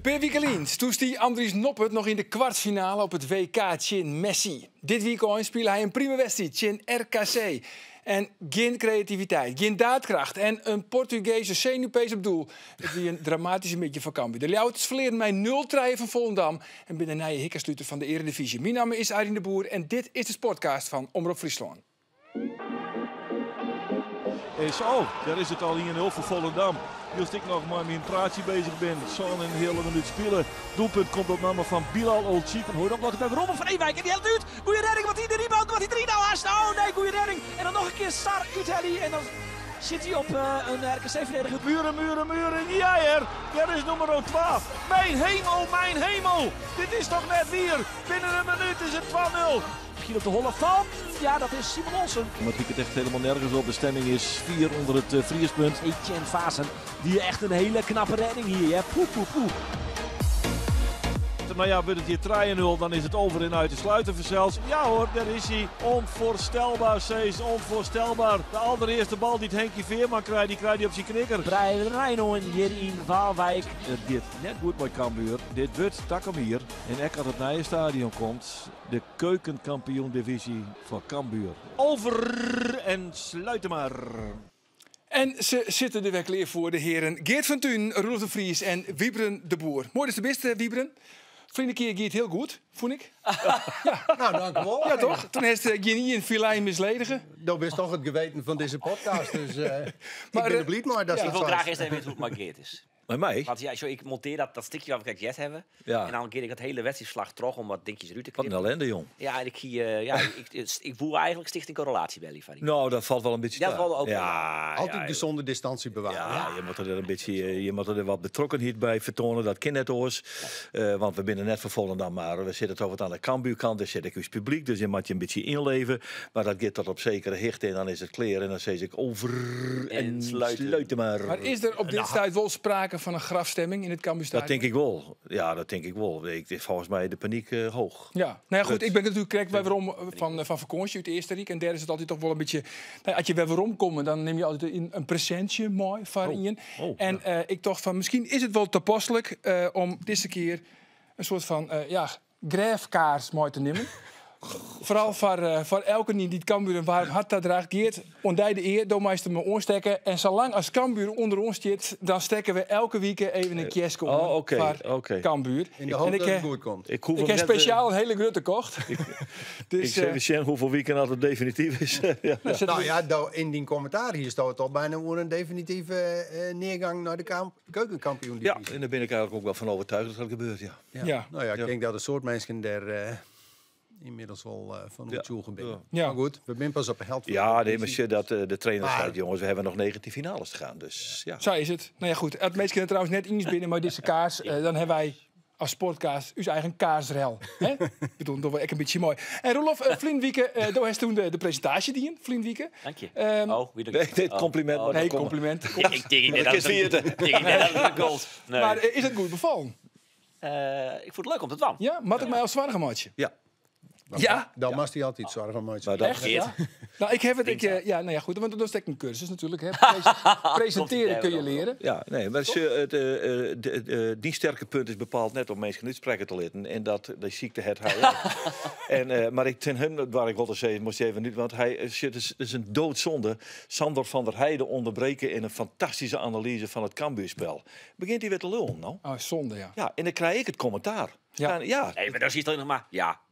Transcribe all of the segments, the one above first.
Per weekend stoest die Andries Noppert nog in de kwartfinale op het WK tegen Messi. Dit weekend speelde hij een prima wedstrijd tegen RKC. En geen creativiteit, geen daadkracht en een Portugese zenuwpees op doel. Het was een dramatische beetje van Cambuur. De Leeuwarden verleerden mij 0-3 van Volendam en binnen nieuwe hikkersluiter van de Eredivisie. Mijn naam is Arjen de Boer en dit is de Sportcast van Omroep Friesland. Daar is het al 1-0 voor Volendam. Als ik nog maar met een praatje bezig ben, zo'n een hele minuut spelen. Doelpunt komt op naam van Bilal Olcik. Hoor ook nog even Robben van Ewijk en die helpt uit. Goeie redding, wat hij de rebound, wat hij 3 nou haast. Oh nee, goeie redding. En dan nog een keer Sar uit en dan zit hij op een RKC-verdediger. Muren. Ja, daar is nummer 12. Mijn hemel. Dit is toch net weer. Binnen een minuut is het 2-0. Misschien op de holle van. Ja, dat is Simon Olsen. Maar ik het echt helemaal nergens op. De stemming is 4 onder het vriespunt. Etienne Vazen, die echt een hele knappe redding hier. Hè. Poe. Nou ja, wordt het hier 3-0, dan is het over en uit te sluiten voor zelfs. Ja hoor, daar is hij. Onvoorstelbaar, Cees. Onvoorstelbaar. De allereerste bal die het Henkie Veerman krijgt, die krijgt hij op zijn knikker. Brian Reino hier in Waalwijk. Het gaat net goed bij Cambuur. Dit wordt Takkum hier. En ook als het naar je stadion komt, de keukenkampioen-divisie van Cambuur. Over en sluiten maar. En ze zitten er weer klaar voor de heren Geert van Thun, Roelof de Vries en Wiebren de Boer. Mooi is de beste, Wiebren. Vrienden keer Geert heel goed, vond ik. Nou, dank u wel. Ja, toch? Toen heeft Genie een filijn misledigen. Dat is toch het geweten van deze podcast. Dus ik ben er blij mee dat Ik dat wil zo graag is. eerst even weten hoe het markeerd is. Bij mij? Want ja, zo, ik monteer dat stukje wat we kijk jet hebben. Ja. En dan keer ik het hele wedstrijdverslag terug om wat dingetjes eruit te Wat een knippen. ellende, jong. Ja, en ik voel eigenlijk stichting correlatie bij Liefari. Nou, dat valt wel een beetje Dat te. valt ook ja, Altijd ja, gezonde distantie bewaren. Ja, je moet er een beetje, je moet er wat betrokkenheid bij vertonen. Dat kan net oors. Want we binnen net van Volendam, maar we zitten toch wat aan de Cambuurkant. Dus zit ik als publiek, dus je moet je een beetje inleven. Maar dat gaat tot op zekere hichte en dan is het klaar. En dan zeg ik over en sluiten maar. Maar is er op dit tijd wel sprake van een grafstemming in het Cambuurstadion? Dat denk ik wel. Ja, dat denk ik wel. Volgens mij de paniek hoog. Ja, nou ja, goed. Ik ben natuurlijk correct bij waarom van vakantie uit Eerste Rijk. En derde is het altijd toch wel een beetje. Nou, als je weer waarom komt, dan neem je altijd een presentje mooi van je. En ik dacht van misschien is het wel toepasselijk om deze keer een soort van graafkaars mooi te nemen. Vooral voor elke die het Cambuur een warm hart draagt, Geert, ondij de eer, door meester me oorstekken. En zolang als Cambuur onder ons zit, dan stekken we elke week even een kiesko voor Cambuur. In de hoop dat het goed komt. Ik heb speciaal een hele grote kocht. Ik zeg Lucien hoeveel weekend dat het definitief is. Ja. Nou ja, in die commentaar hier staat al bijna een definitieve neergang naar de keukenkampioen. Ja, en daar ben ik eigenlijk ook wel van overtuigd dat dat gebeurt. Ja. Nou ja, ik denk dat een soort mensen daar inmiddels wel van het zoeken ben. Ja. Maar goed, we zijn pas op een held. Ja, nee, maar dat de trainer zei, jongens, we hebben nog 19 finales te gaan. Dus ja. Zo is het. Nou ja, goed. Het meest kunnen trouwens net iets binnen, maar deze kaars, dan hebben wij als sportkaars uw eigen kaarsrel. Ik bedoel, dat wel echt een beetje mooi. En Roelof, Vlienwieke, daar heeft toen de presentatie die in, Vlienwieke. Dank je. Nee, dit compliment. maar Nee, dat komt. compliment. Ik denk niet dat het gold. Nee. Maar is het goed bevallen? Ik vond het leuk om te doen. Ja, mag ik mij als zwaar maatje? Ja. Ja? Dan mag hij altijd zorgen van Maar mij. dat, Echt? Ja? Nou, ik heb het. Nou ja, goed. Want dat is een cursus natuurlijk. Hè. Presenteren kun je leren. ja, nee, maar die sterke punt is bepaald net om mensen niet spreken te laten. En dat de ziekte het hij. Maar ik ten hem, waar ik wilde zeggen, moest je even niet, want het is een doodzonde. Sander van der Heijden onderbreken in een fantastische analyse van het Cambuurspel. Begint hij weer te lullen, nou? Oh, zonde, ja. Ja, en dan krijg ik het commentaar. Ja. Nee, maar dan zie je toch nog maar. Ja.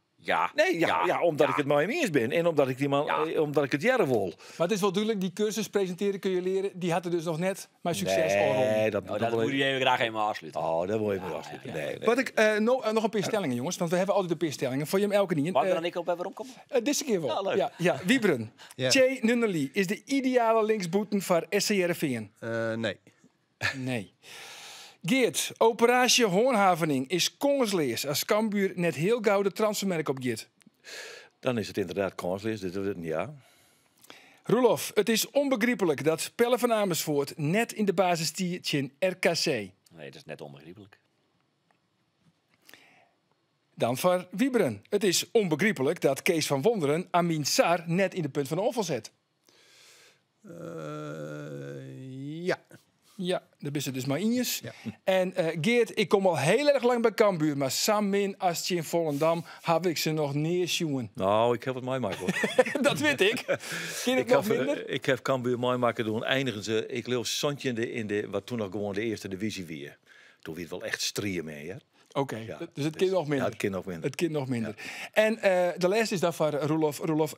Omdat ik het maar eens ben. En omdat ik die man, omdat ik het jaren wil. Maar het is wel duidelijk, die cursus presenteren kun je leren. Die had er dus nog net maar succes al rond. Nee, dat Dat moet je even graag helemaal afsluiten. Oh, dat wil je maar afsluiten. Nee. Wat ik nog een paar stellingen, jongens. Want we hebben altijd een paar stellingen. Voor je hem elke niet. Mag ik dan ik op bij waarom komen? Deze keer wel. Ja, leuk. Wiebren. Ja. Jay Nunnally is de ideale linksboeten voor SCRV. Nee. Nee. Geert, operatie Hoornhavening is kongensleers als Cambuur net heel gauw de transfermerk op Geert. Dan is het inderdaad kanslees. Ja. Roelof, het is onbegrijpelijk dat Pelle van Amersfoort net in de basis stiert in RKC. Nee, dat is net onbegrijpelijk. Dan voor Wiebren. Het is onbegrijpelijk dat Kees van Wonderen Amin Sar net in de punt van de onval zet. Ja. Ja, daar is het dus maar Injes. Ja. En Geert, ik kom al heel erg lang bij Cambuur, maar samen als je in Volendam heb ik ze nog neersjoen. Nou, ik heb het meemaken hoor. Dat weet ik. Ken ik nog minder? Ik heb Cambuur meemaken doen. Eindigen ze, ik leef Sontje in de wat toen nog gewoon de eerste divisie weer. Toen weer wel echt strieën mee, hè? Oké, Ja, dus het kind nog minder. Ja, het kind nog minder. Het kind nog minder. En de les is dan van Roelof. Roelof,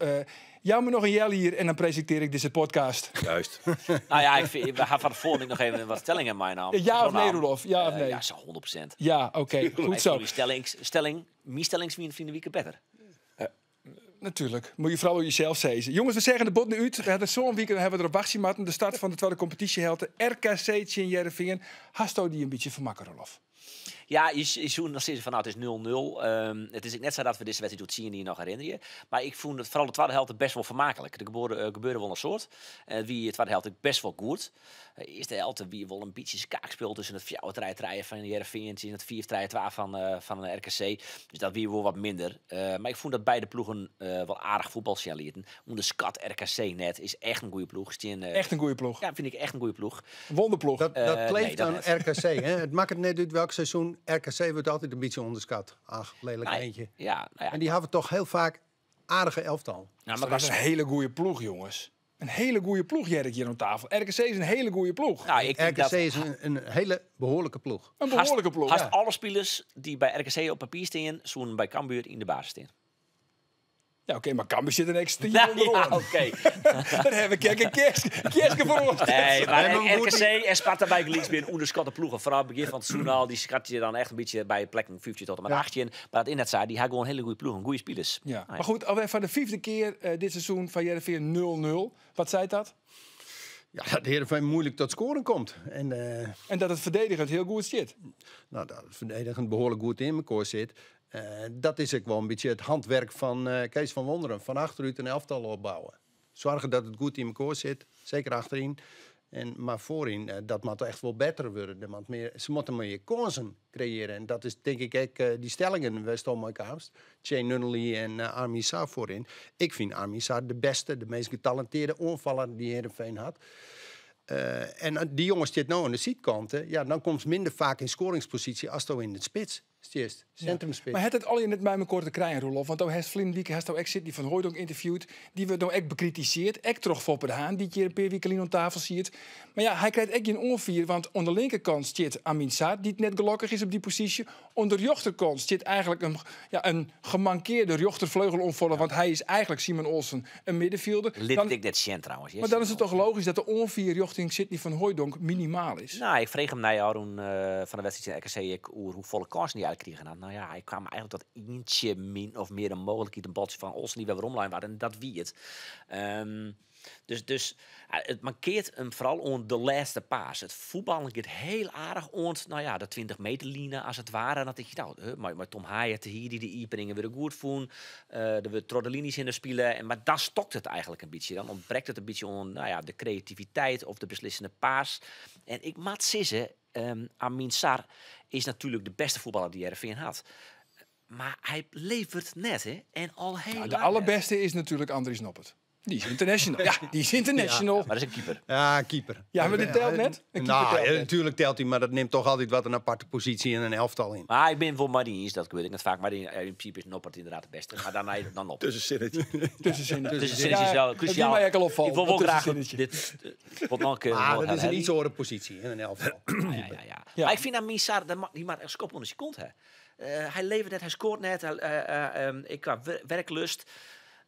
jou me nog een jel hier en dan presenteer ik deze podcast. Juist. Nou ja, we gaan van de volgende nog even wat stellingen in mijn naam. Ja of nee, Roelof? Ja of nee? Ja, zo 100%. Ja, oké. Goed zo. Mijn stelling vinden we beter. Natuurlijk. Moet je vooral jezelf zeggen. Jongens, we zeggen de bot nu uit. We hadden zo'n weekend hebben we erop wachtgemaakt. De start van de tweede competitiehelte. RKC in Jereveen. Hasto die een beetje vermakken, Roelof? Ja, je zoent nog steeds van nou, het is 0-0. Het is net zo dat we deze wedstrijd doet zien die je nog herinner je. Maar ik vond het vooral de tweede helft best wel vermakelijk. Er gebeurde wel een soort. Wie de tweede helft best wel goed. Eerste helft wie wel een beetje schaakspel tussen het 4-3-3 van de Jereveen en het 4-3-2 van de RKC. Dus dat weer wel wat minder. Maar ik vond dat beide ploegen wel aardig voetbal signaleerden. Onderschat RKC net is echt een goede ploeg. Echt een goede ploeg. Ja, vind ik echt een goede ploeg. Wonderploeg. Dat kleeft nee, aan dat RKC. Hè? Het maakt het net uit welk seizoen. RKC wordt altijd een beetje onderschat. Ach, lelijk Nee, eentje. Ja, nou ja. En die hebben toch heel vaak aardige elftal. Nou, Dat was een hele goede ploeg, jongens. Een hele goede ploeg, Jerk, hier aan tafel. RKC is een hele goede ploeg. Nou, ik denk RKC dat is een hele behoorlijke ploeg. Een behoorlijke ploeg. haast Ja. alle spelers die bij RKC op papier staan, zo'n bij Cambuur in de basis staan. Ja, oké, maar Cambuur zit een extra Nou, onderaan. ja, oké. Dan heb ik een kerstje voor ons. Nee, maar hebben een RKC en Sparta bij Gelieks weer een onderschatte ploegen. Vooral op het begin van het seizoen al, die schat je dan echt een beetje bij plekken 15 tot en met 18. Maar dat in het zei, die had gewoon een hele goede ploeg, een goede spelers. Ja. Ah, Maar goed, alweer van de 5e keer dit seizoen van Jereveen 0-0. Wat zei dat? Ja, dat de Heerenveen moeilijk tot scoren komt. En dat het verdedigend heel goed zit. Nou, dat het verdedigend behoorlijk goed in elkaar zit. Dat is ook wel een beetje het handwerk van Kees van Wonderen. Van achteruit een elftal opbouwen. Zorgen dat het goed in elkaar zit. Zeker achterin. Maar voorin, dat moet echt wel beter worden. Ze moeten meer kansen creëren. En dat is denk ik ook die stellingen. We staan mooi kaast. Shane Nunnally en Armin Saar voorin. Ik vind Armin Saar de beste, de meest getalenteerde onvaller die Heerenveen had. En die jongens zit nou aan de zijkanten. Ja, dan komt ze minder vaak in scoringspositie als in de spits. Centrumspits. Maar het het al je net bij me kort te krijgen, Roelof. Want toen heeft Vlindiek, heeft ook Sidney van Hooijdonk interviewd. Die wordt nou echt bekritiseerd. Echt terug Foppe de Haan, die keer een paar weken aan tafel ziet. Maar ja, hij krijgt echt geen onvier. Want aan de linkerkant zit Amin Saad, die net gelukkig is op die positie. Aan de rechterkant zit eigenlijk een gemankeerde rechtervleugelonvaller. Want hij is eigenlijk, Simon Olsen, een middenvelder. Lid ik net Sjen trouwens. Maar dan is het toch logisch dat de onvier richting Sidney van Hooijdonk minimaal is. Nou, ik vreeg hem naar jou van de wedstrijd in RKC hoe volle kansen die eigenlijk kregen. Nou ja, hij kwam eigenlijk tot ietsje min of meer een mogelijkheid. Een baltje van Olsen die we weer online waren. En dat wie het. Dus het markeert hem vooral om de laatste paas. Het voetballen gaat heel aardig ont, nou ja, de 20 meter lijnen als het ware. En dat denk je, nou, maar Tom Haaien hier die de Iepeningen weer goed voelen. Er weer Troddelini's in de spelen. Maar dan stokt het eigenlijk een beetje. Dan ontbreekt het een beetje om nou ja, de creativiteit of de beslissende paas. En ik maat sissen, Amin Sarr is natuurlijk de beste voetballer die Heerenveen had. Maar hij levert net, hè? En al heel Nou, de lang allerbeste is natuurlijk Andries Noppert. Die is international. Ja, die is international. net. Maar dat is een keeper. Ja, keeper. Ja, maar dit telt net. Een keeper Nou, telt net. natuurlijk telt hij, maar dat neemt toch altijd wat een aparte positie in een elftal in. Maar ik ben voor Marien, dat weet ik net vaak. Maar in principe is Noppert inderdaad de beste. Maar dan op. Tussenzinnetje. Tussenzinnen. Dus het is wel Dat cruciaal. doet mij ook al opvallen, Ik wil wel dat graag tussenzinnetje. dit wordt nog een keer. Maar dat is een iets horen positie in een elftal. Ja. Maar ik vind aan Misar, die maakt echt kop onder zijn kont. Hè. Hij levert net, hij scoort net. Ik qua werklust.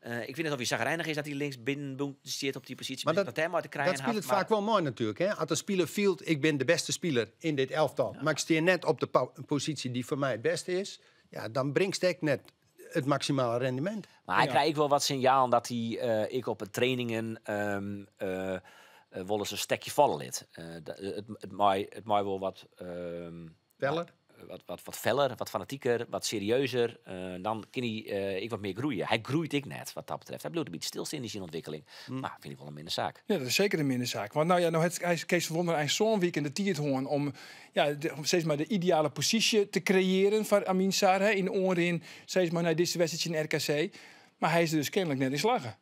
Ik weet niet of hij zagrijnig is dat hij links binnen zit op die positie. Maar dat hem uit te krijgen dat speelt had, het vaak wel mooi natuurlijk. Hè? Als een speler feelt, ik ben de beste speler in dit elftal. Maar ik steer net op de positie die voor mij het beste is. Ja, dan brengt ik net het maximale rendement. Maar hij krijgt wel wat signaal dat hij ik op het trainingen wel eens een stekje vallen liet. Het maakt wel wat Weller? wat feller, wat fanatieker, wat serieuzer. Dan kan hij ik wat meer groeien. Hij groeit ik net wat dat betreft. Hij blijft een beetje stilstaan in zijn ontwikkeling. Maar vind ik wel een minder zaak. Ja, dat is zeker een minder zaak. Want nou ja, hij is Kees van Wonderen eigenlijk zo'n weekend de Tierthoorn om om steeds maar de ideale positie te creëren voor Amin Sarr. Hè, in oren steeds maar naar deze wedstrijd in RKC. Maar hij is er dus kennelijk net in slagen.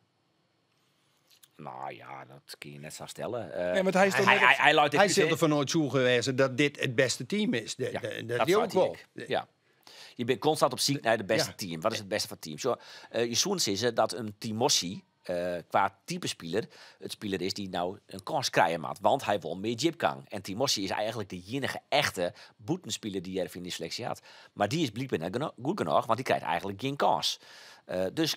Nou ja, dat kun je net zo stellen. Nee, want hij is toch net op- Hij zit er vanuit zo geweest dat dit het beste team is. Dat die ook wel. Ja. Je bent constant op zoek naar het beste team. Wat is het beste van het team? Zo, je zoens is dat een Timossi qua type speler het speler is die nou een kans krijgen maakt. Want hij wil meer jib kan. En Timossi is eigenlijk de enige echte boetenspeler die er in die selectie had. Maar die is blijkbaar net goed genoeg, want die krijgt eigenlijk geen kans. Dus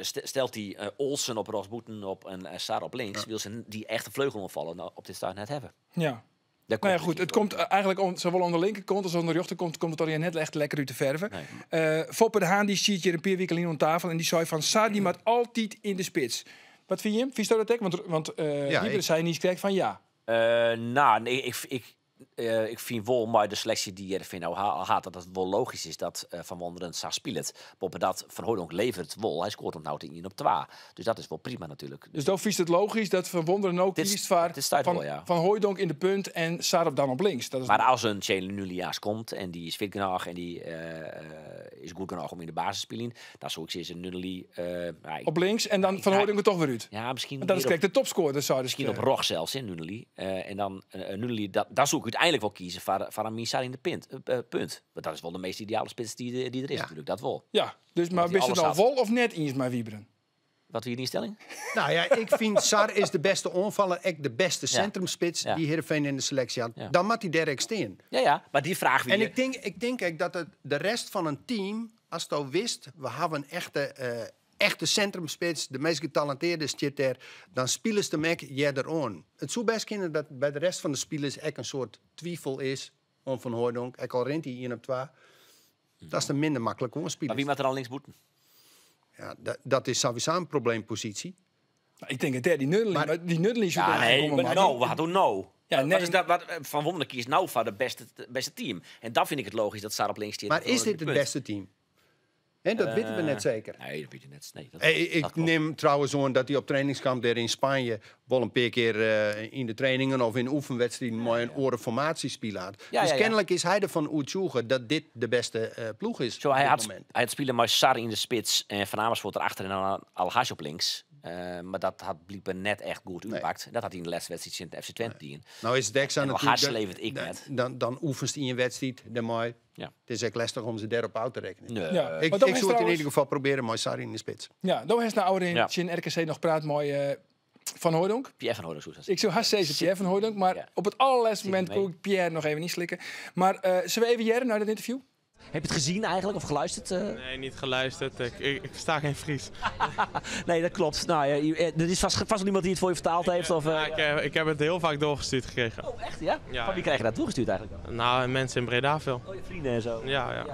stelt hij Olsen op rechtsboeten op en Sar op links, wil ze die echte vleugel opvallen op dit start net hebben. Ja. Dat Nou ja, komt goed, het komt eigenlijk zowel aan de linkerkant als aan de rechterkant komt het er net echt lekker uit te verven. Foppe de Haan die ziet hier een paar weken in aan tafel en die zei van Sar die maakt altijd in de spits. Wat vind je hem? Vind je dat ook? Want Wieber zei niet krijgt van ja. Nou, nee, ik vind wel maar de selectie die er nou had dat het wel logisch is dat Van Wonderen zou spelen. Boppen dat Van Hooijdonk levert wel. Hij scoort hem nou 1 op 2. Dus dat is wel prima natuurlijk. Dus dan vies het logisch dat Van Wonderen ook kiest van Hooijdonk in de punt en Sarp dan op links. Dat is maar als een Tjelen Nuliaas komt en die is fit genoeg en die is goed genoeg om in de basis te spelen, dan zou ik ze eens een Nulli op links en dan Van Hooijdonk er toch weer uit. Ja, misschien. En dat is kijk de topscorer. Dus misschien op Rog zelfs in Nulli. En dan Nulli, daar zou ik uiteindelijk wel kiezen voor een Misar in de punt. Want dat is wel de meest ideale spits die er is natuurlijk, dat wel. Ja, dus maar wist het nou vol of net eens maar Wieberen? Wat wil je die stelling? Nou ja, ik vind Sar is de beste onvaller, echt de beste centrumspits die Heerenveen in de selectie had. Ja. Dan moet hij Derek steen. Ja, maar die vraag weer. En ik denk ook dat de rest van een team, als je wist, we hebben een echte centrumspits, de meest getalenteerde zit er, dan spelen ze hem erom. Het zou best kunnen dat bij de rest van de spelers echt een soort twijfel is om Van Hooijdonk. Ik al rent hij 1 op 2. Dat is dan minder makkelijk om spelen. Maar wie moet er al links boeten? Ja, dat is sowieso een probleempositie. Ik denk dat die Nuddeli zou wat doen nou? Ja, nee. Wat is dat, Van Wonderen kiest nou voor de beste team. En dan vind ik het logisch dat Sar op links zit. Maar is dit het beste team? En dat weten we net zeker. Nee, dat weet je net. Nee, ik neem trouwens aan dat hij op trainingskamp daar in Spanje wel een paar keer in de trainingen of in oefenwedstrijden mooi een orenformatie spelen. Dus kennelijk is hij ervan uitzoeken dat dit de beste ploeg is. Zo, hij had spelen maar Sar in de spits en Van Amersfoort erachter en dan Al-Haj op links. Maar dat had blijkbaar net echt goed uitgepakt. Dat had hij in de laatste wedstrijd in de FC Twente. Nou is Dex aan het levert ik net. Dan oefent hij in een wedstrijd, dan mooi. Ja. Het is echt lastig om ze daarop uit te rekenen. Nee. Ja. Ik zou het in ieder geval proberen, mooi Sarri in de spits. Ja, dan heeft nou ouder in RKC nog praat mooi Van Hooijdonk. Pierre Van Hooijdonk. Ik zou haast deze Pierre Van Hooijdonk, maar op het allerlaatste moment kon ik Pierre nog even niet slikken. Maar zullen we even jaren naar dat interview? Heb je het gezien eigenlijk of geluisterd? Nee, niet geluisterd. Ik versta geen Fries. Nee, dat klopt. Nou, er is vast wel iemand die het voor je vertaald heeft. Of, ik heb het heel vaak doorgestuurd gekregen. Oh, echt? Ja? Ja. Van wie krijg je dat doorgestuurd eigenlijk? Nou, mensen in Breda veel. Oh, je vrienden en zo. Ja.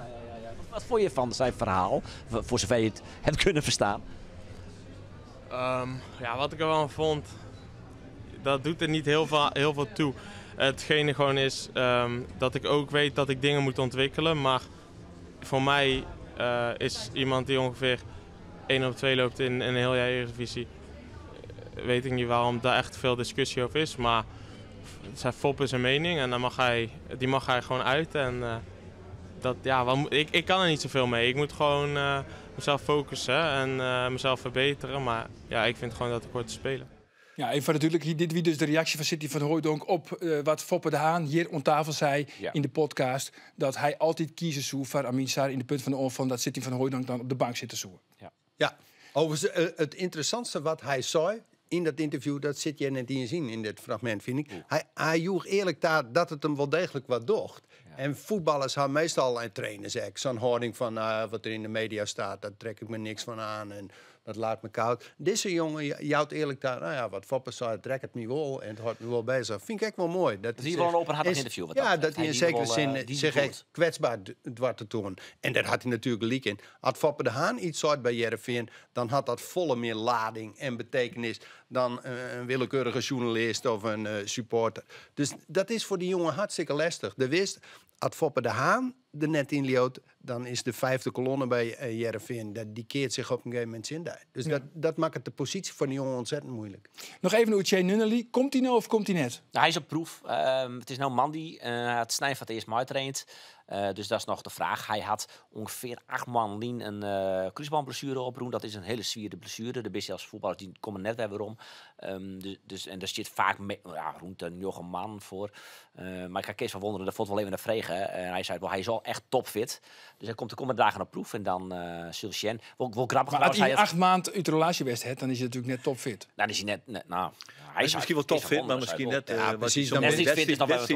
Wat vond je van zijn verhaal? Voor zover je het hebt kunnen verstaan. Wat ik er wel vond, dat doet er niet heel veel toe. Hetgene gewoon is dat ik ook weet dat ik dingen moet ontwikkelen. Maar voor mij is iemand die ongeveer 1 op 2 loopt in een heel jaar Eredivisie. Weet ik niet waarom daar echt veel discussie over is. Maar zijn Fop is een mening en dan die mag hij gewoon uit. En ik kan er niet zoveel mee. Ik moet gewoon mezelf focussen en mezelf verbeteren. Maar ja, ik vind gewoon dat ik hoort te spelen. Ja, even natuurlijk, dit wie dus de reactie van City van Hooijdonk op wat Foppe de Haan hier aan tafel zei in de podcast. Dat hij altijd kiezen zou voor Amin Sarr in de punt van de oor dat City van Hooijdonk dan op de bank zit te zoeken. Ja, overigens het interessantste wat hij zei in dat interview, dat zit je net in zien in dit fragment, vind ik. Hij joeg eerlijk dat het hem wel degelijk wat docht. Ja. En voetballers hebben meestal en trainers zo'n houding van wat er in de media staat, daar trek ik me niks van aan en dat laat me koud. Deze jongen jouwt eerlijk wat Foppe zei, trek het me wel en het houdt me wel bezig. Vind ik echt wel mooi. Dat is wel een openhartig interview. Dat hij in zekere zin zich echt kwetsbaar dwars te doen. En daar had hij natuurlijk gelijk in. Had Foppe de Haan iets uit bij Heerenveen, dan had dat volle meer lading en betekenis dan een willekeurige journalist of een supporter. Dus dat is voor die jongen hartstikke lastig. De wist, als Foppe de Haan er net in liet, dan is de 5e kolonne bij Heerenveen, die keert zich op een gegeven moment in daar. Dus dat maakt het de positie van die jongen ontzettend moeilijk. Nog even naar Uche Nunnally. Komt hij nou of komt hij net? Nou, hij is op proef. Het is nou Mandy. Hij had Snijf wat eerst maar traind. Dus dat is nog de vraag. Hij had ongeveer 8 man een kruisbandblessure oproen. Dat is een hele zwierde blessure. De beste als voetballers die komen net weer om. En daar zit vaak rond een jonge man voor. Maar ik ga Kees van Wonderen, dat vond wel even naar vregen. En hij zei, hij is al echt topfit. Dus hij komt de komende dagen op proef. En dan Silchen. Wel grappig. Maar als hij 8 maanden uit de relatie best heeft, dan is hij natuurlijk net topfit. Dan is hij net hij is misschien wel topfit, maar misschien net... precies. Dan net niet fit is nog wel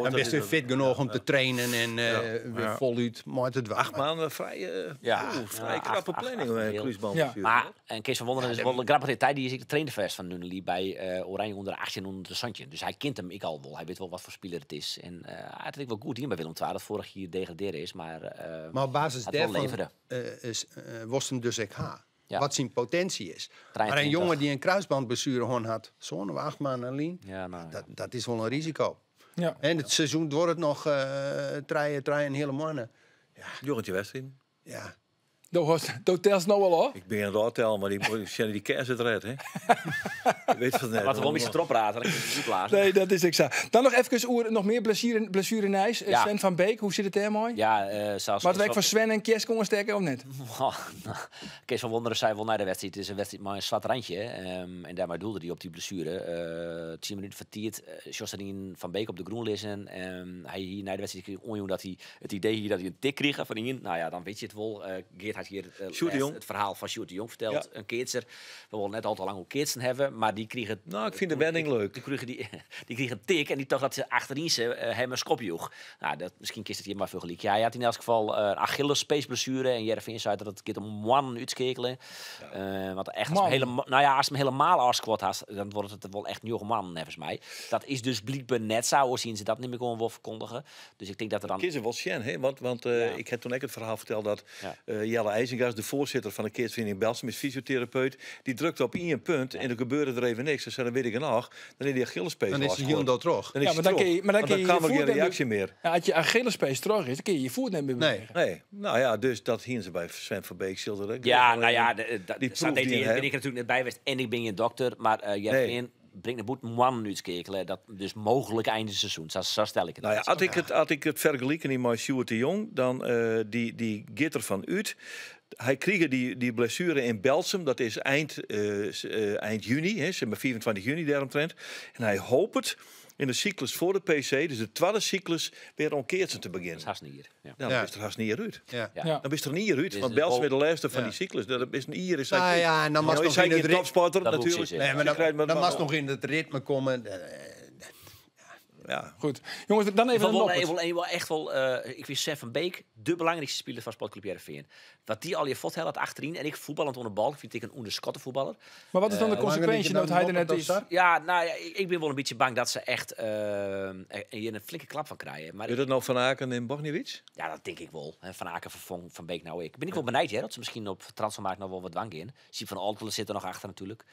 Dan ben je fit genoeg om te trainen en weer voluit maar te dwalen. 8 maanden vrij krappe planning. Maar en Kees van Wonderen is wel een grappige tijd. Die is ik de trainervers van Nunnely bij Oranje onder 18 onder de Santje. Dus hij kent hem al wel. Hij weet wel wat voor speler het is. En hij had wel goed hier bij Willem II dat vorig jaar degraderen is. Maar op basis daarvan was hem dus wat zijn potentie is. 23. Maar een jongen die een kruisbandblessure had, zo'n 8 maanden alleen, dat is wel een risico. Ja. En het seizoen wordt het nog draaien hele mannen. Jongetje wedstrijd. Ja. Dat telt nou wel hoor. Ik ben een raadtel, maar die kers het red, hè? Weet van net. Laten we gewoon met z'n trop praten. Nee, dat is exact. Dan nog even nog meer blessurenijs. Sven van Beek, hoe zit het er mooi? Ja, zelfs. Maar het werk van Sven en Kees kon sterker of net? Kees van Wonderen zei wel naar de wedstrijd. Het is een wedstrijd maar een zwart randje. En daarmee doelde hij op die blessure. 10 minuten vertierd. Josselin van Beek op de groen lezen. Hij hier naar de wedstrijd onjoen dat hij het idee hier dat hij een tik kreeg van iemand. Nou ja, dan weet je het wel. Geert had hier het verhaal van Sjoerd de Jong verteld. Ja. Een keertser. We willen net al te lang ook keertsen hebben, maar die kregen... Nou, ik vind de wending leuk. Die kregen een tik en die toch dat ze achterin hem een skop joeg. Nou, misschien kist het hier maar veel gelijk. Ja, hij had in elk geval een Achillespeesblessure en Jereveen zei dat het keer om one uitskekelen. Want echt als hem helemaal afsquat had, dan wordt het wel echt een jonge man, volgens mij. Dat is dus blijkbaar net zo, zien ze dat niet meer gewoon wel verkondigen. Dus ik denk dat er dan... Kies er wel Sjen, hè? Want ik heb toen ook het verhaal verteld dat Jelle IJzengas, de voorzitter van de keersvereniging Belsum, is fysiotherapeut. Die drukte op één punt en er gebeurde er even niks. Dus dan weet ik nog, dan is die Achillespees. Dan is hij helemaal terug. Dan kan er geen reactie meer. Ja, als je Achillespees terug is, dan kun je je voet niet meer bewegen. Nee. Nou ja, dus dat hien ze bij Sven van Beek schilderen. Ja, nou ja, die proef die ben ik natuurlijk net bij geweest en ik ben geen dokter, maar Jereveen brengt een boet man nu skekelen. Dat dus mogelijk einde seizoen. Zo stel ik het. Nou ja, had ik het vergelijken in mijn Sjoerd de Jong, dan die gitter van Ut. Hij kreeg die blessure in Belsum, dat is eind juni, hè, zeg maar 24 juni daaromtrent. En hij hoopt in de cyclus voor de PC, dus de tweede cyclus, weer omkeert te beginnen. Dat is haast niet hier. Dan is er haast niet uit. Ja. Dan is er niet uit, want Belsum is de laatste van die cyclus. Dat is een hier. En dan mag nog in het topsporter natuurlijk. Nee, maar dan mag nog in het ritme komen. Ja. Goed. Jongens, dan even ik vind Sven van Beek de belangrijkste speler van Sportclub Heerenveen. Wat die al je fot had achterin en ik voetballend onder de bal, vind ik een onderschatte voetballer. Maar wat is dan de consequentie dat hij er net is? Ja, nou ja, ik ben wel een beetje bang dat ze echt hier een flinke klap van krijgen. Maar is dat nou Van Aken en Bogniewicz? Ja, dat denk ik wel. Van Aken van Beek nou ik. Ben ik wel benijd dat ze misschien op transfermarkt nog wel wat dwang in. Siep van Altelen zit er nog achter natuurlijk.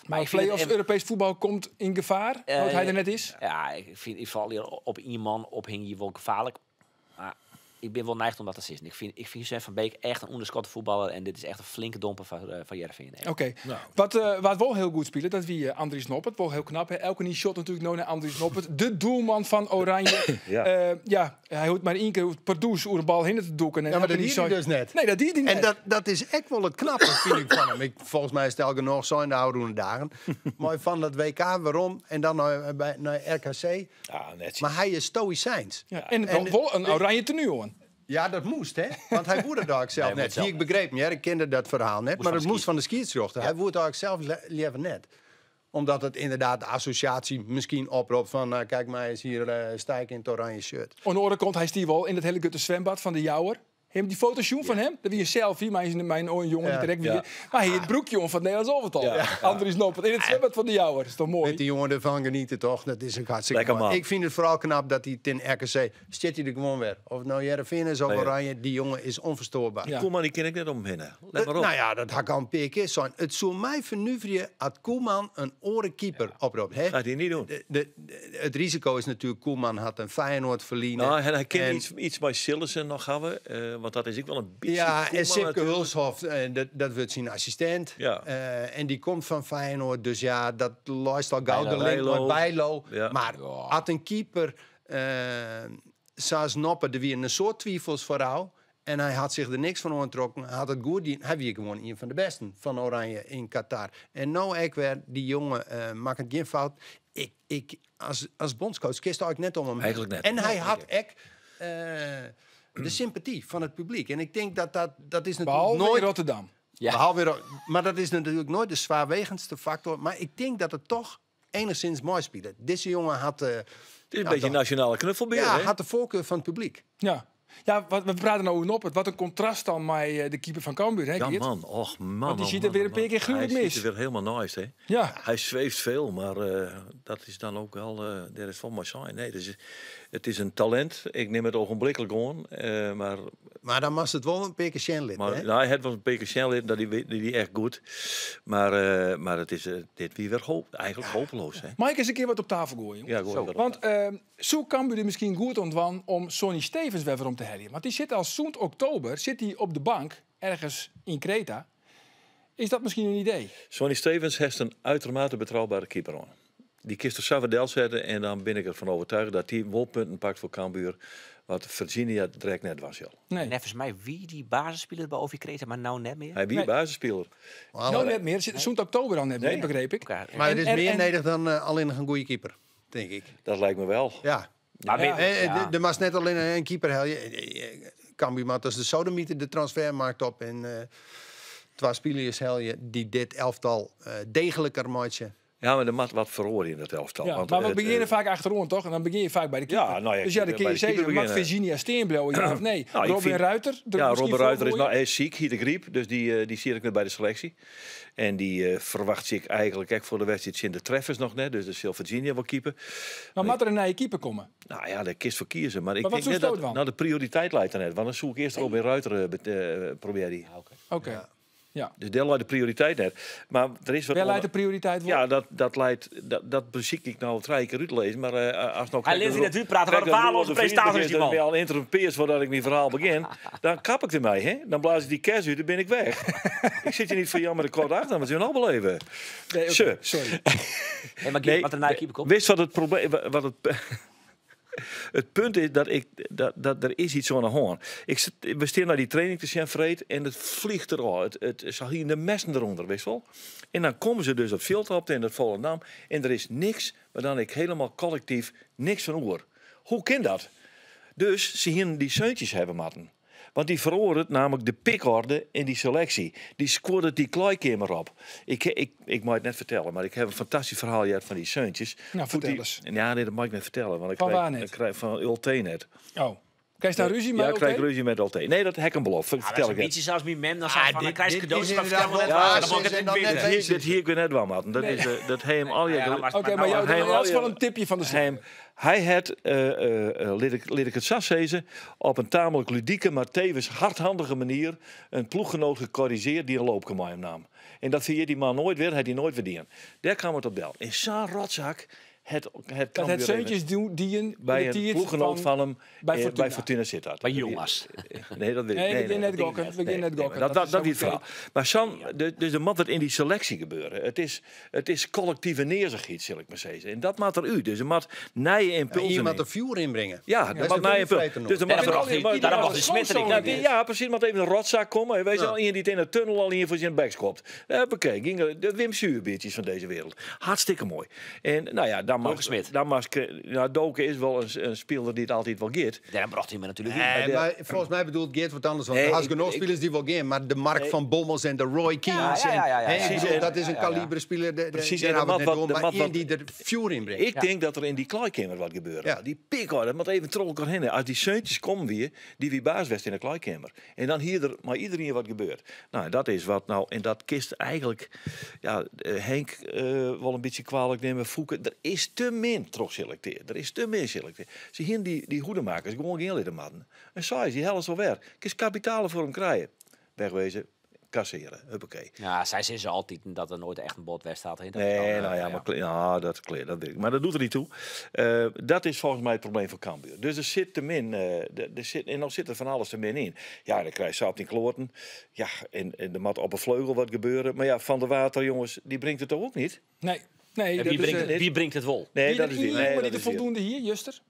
Maar play-offs Europees voetbal komt in gevaar, wat hij er net is? Ja, ik val hier op iemand ophing je wel gevaarlijk. Maar ik ben wel neigd om dat te zien. Ik vind Sven van Beek echt een onderschatte voetballer. En dit is echt een flinke domper van Jereveen. Oké. Nou. Wat wel heel goed spelen, dat wie Andries Noppert. Wel heel knap. Hè? Elke niet shot natuurlijk nou naar Andries Noppert. De doelman van Oranje. Hij hoort maar één keer per douche de bal heen te doeken. Ja, maar dat die dus net. Nee, dat die niet. En dat is echt wel het knappe, vind ik, van hem. Volgens mij is het elke nog zo in de oude dagen. Maar van dat WK, waarom? En dan naar RKC. Ja, net. Maar hij is stoïcijns. Ja, en wel een Oranje tenue, hoor. Ja, dat moest, hè? Want hij woerde daar ook zelf net. Ik begreep me, ik kende dat verhaal net. Maar het moest van de skietsrochter. Hij woerde daar ook zelf liever net. Omdat het inderdaad de associatie misschien oproept van... kijk maar eens hier, sta ik in het oranje shirt. Aan de andere kant, hij stier wel in het hele gutte zwembad van de Jouwer. Hem die foto's van hem, dat wie een selfie, mijn jongen die direct weer. Maar hij het broekje om van het Nederlands overtal. Andries Noppert in het zwembad van de Jouwer. Dat is toch mooi? Met die jongen ervan genieten toch? Dat is een hartstikke mooi. Ik vind het vooral knap dat hij ten RKC zit hij er gewoon weer. Of het nou Heerenveen is of Oranje, die jongen is onverstoorbaar. Ja. Koeman, die ken ik net omheen. Let maar op. Nou ja, dat had ik al een paar keer zijn. Het zou mij vernuiveren als Koeman een orenkeeper oproept. Dat gaat hij niet doen. Het risico is natuurlijk, Koeman had een Feyenoord verliezen. Nou, hij kan iets bij Sillissen nog hebben. Want dat is ik wel een beetje... Ja, en Sipke Hulshoff, dat wordt zijn assistent. Ja. En die komt van Feyenoord. Dus ja, dat luistert al gauw de link met Bijlo. Ja. Maar had een keeper zoals Noppen, er weer een soort twijfels voor jou. En hij had zich er niks van ontrokken. Hij had het goed. Hij was gewoon een van de besten van Oranje in Qatar. En nou ik weer, die jongen maakt het geen fout. Ik als bondscoach kist ik net om hem. Eigenlijk net. En hij had ook de sympathie van het publiek. En ik denk dat is natuurlijk Behalve nooit... in Rotterdam. Ja. Maar dat is natuurlijk nooit de zwaarwegendste factor. Maar ik denk dat het toch enigszins mooi speelde. Deze jongen had... Het is een beetje een nationale knuffelbeer, hè? had de voorkeur van het publiek. Ja. Ja, we praten nou over Noppert. Wat een contrast dan met de keeper van Cambuur, hè, Ja, Geert? man. Och, man. Want die oh, ziet er man, weer een paar keer gruwelijk Hij mis. ziet er weer helemaal nice, hè? Ja. Hij zweeft veel, maar dat is dan ook wel... daar is van maar zijn. Nee, dus, het is een talent. Ik neem het ogenblikkelijk aan. Maar dan was het wel een beetje Shenlid, Maar hè? nou, hij had wel een beetje snelheid, dat die echt goed. Maar het is dit weer eigenlijk hopeloos, hè? Mag ik eens een keer wat op tafel gooien? Ja, gooi dat. Want zo Cambuur er misschien goed ontwan om Sonny Stevens weer om te helpen. Want die zit al zo'n oktober op de bank, ergens in Kreta. Is dat misschien een idee? Sonny Stevens heeft een uitermate betrouwbare keeper aan. Die kist er Savadell zetten en dan ben ik ervan overtuigd dat hij wolpunten pakt voor Cambuur. Wat Virginia direct net was, joh. Nee. En volgens mij wie die basisspeler bij OV Kreta, maar nou net meer. Hij wie Nee. basisspeler. Nou, net meer. Zo'n oktober al net meer, begreep ik. Oké. Maar het is En- meer en- nodig dan alleen nog een goede keeper, denk ik. Dat lijkt me wel. Ja. Maar Ja. ja. Er was net alleen een keeper helje. Cambuur maakt als de sodemieter de transfermarkt op. En 2 spelers helje die dit elftal degelijker maatje. Ja, maar er moet wat verhoren in dat elftal. Ja, want, maar we het, beginnen vaak achterom, toch? En dan begin je vaak bij de keeper. Ja, nou ja, dus ja, dan kun bij je de keeper zeggen, mag beginnen. Virginia Steenblauw, ja of nee? Nou, ik Robin vind- Ruiter? Ja, Robin Ruiter hij is ziek, hier de griep. Dus die zie ik net bij de selectie. En die verwacht zich eigenlijk echt voor de wedstrijd in de treffers nog net. Dus de zal Virginia wel keeper. Maar moet er een nieuwe keeper komen? Nou ja, daar kiest voor kiezen. Maar ik Maar wat denk net zoekt dat dan? nou, de prioriteit leidt er net. Want dan zoek ik eerst Robin Ruiter probeer die. Oké. Ja. Dus deel leidt de prioriteit net. Maar er is wat Wel leidt de prioriteit voor? Ja, dat beziek ik nou 3 keer uitlezen. Maar als nog Hij leest in het praten van de waardeloze presentaties, die man. Je al interrompeert voordat ik mijn verhaal begin. Dan kap ik ermee, hè? Dan blaas ik die kerst uit, dan ben ik weg. Ik zit hier niet voor jammer de kort achter, maar het is een allemaal even. Nee, oké, Zo. Hey, sorry. maar Nee, wat er naar de keeper komt. Wist wat het probleem... Het punt is dat er is iets aan de hand. We staan naar die training te zien, Vreed, en het vliegt eruit. Het zag hier de messen eronder, wist wel. En dan komen ze dus op veld op in het Volendam. En er is niks, maar dan ik helemaal collectief niks van hoor. Hoe kan dat? Dus ze hier die zeuntjes hebben matten. Want die verloren namelijk de pikorde in die selectie. Die scoorde die kleikamer op. Ik mag het net vertellen, maar ik heb een fantastisch verhaal gehad van die zeuntjes. Nou, vertel eens. Ja, nee, dat mag ik net vertellen. Want ik Van waar krijg, net? ik krijg van Ulte net. Oh. Krijg je daar ruzie mee? Ja, ik krijg Oké? ruzie met Ulte. Nee, dat hek een belofte. Ja, dat is Vertel een ik het. beetje zoals mijn mem. Dan zei van, dan krijg je dit cadeaus. is Maar vertel me net inderdaad waar. wel Dan mag ik het waar. niet Net winnen. weten. Dit hier ik weer net wel, matten. Dat is dat hij hem al je... Ja, dan was het Oké, maar nou, jou, hij- dat is wel hij- een tipje van de Hij had, leer ik het zo zeggen, op een tamelijk ludieke, maar tevens hardhandige manier een ploeggenoot gecorrigeerd die een loopkemaai nam. En dat vind je die man nooit weer, had hij nooit verdiend. Daar kwam het op bel. In zo'n rotzak Dat het zeuntjes doen die een bij een ploeggenoot van hem bij bij Fortuna Sittard. Bij Jonas. Nee, dat weet ik. Nee, we gaan net gokken. We gaan net gokken. Dat is is zo het verhaal. Maar San, dus er moet het in die selectie gebeuren. Het is collectieve neerzigheid, zal ik maar zeggen. En dat maakt er u. Dus er moet nieuwe impulsen Iemand in. de vuur inbrengen. Ja, dat dat is moet de nieuwe vreten impulsen. nog. Dus er Ja, moet daarom mag die- daarom mag die Smittering niet. Ja, precies. Maar even een rotzak komen. En wij zijn Ja. al iemand die het in de tunnel al hier voor zijn bek schopt. Oké, de Wim Suurbeertjes van deze wereld. Hartstikke mooi. En nou ja, Doken Smit. dan mag Doken is wel een speler die het altijd wel geeft. Daarom bracht hij me natuurlijk Nee, in. maar volgens mij bedoelt Geert wat anders. Want Nee, er was ik- genoeg ik- spelers die wel gaan. Maar de Mark van Bommels en de Roy Keens. ja. Precies, en- Dat is een kaliber speler. Precies, Daar en hebben we er het moet net wat- over. Maar er moet één die er vuur in brengt. Ik denk dat er in die kleikamer wat gebeurt. Ja. Die pikhoor, dat moet even trok heen. Als die zeuntjes komen weer, die wie baas werd in de kleikamer. En dan hier er maar iedereen wat gebeurt. Nou, dat is wat nou. En dat kist eigenlijk, ja, Henk wel een beetje kwalijk nemen. Foeken. Er is te min terug selecteerd. Er is te min selecteerd. Ze hier die hoedemakers, gewoon geen leden matten. En saai, die helft wel weer. Kist kapitalen voor hem krijgen. Wegwezen. Kasseren, huppakee. Ja, zij zeggen altijd dat er nooit echt een bot staat. Nee, nou ja, maar dat weet ik. Maar dat doet er niet toe. Dat is volgens mij het probleem van Cambuur. Dus er zit te min, en dan zit er van alles te min in. Ja, dan krijg je Saap in kloten. Ja, en er moet op een vleugel wat gebeuren. Maar ja, Van der Water, jongens, die brengt het toch ook niet? Nee, En wie brengt het wol? Nee, Wie dat is die. Nee, maar dat niet de is die. voldoende hier, Juster?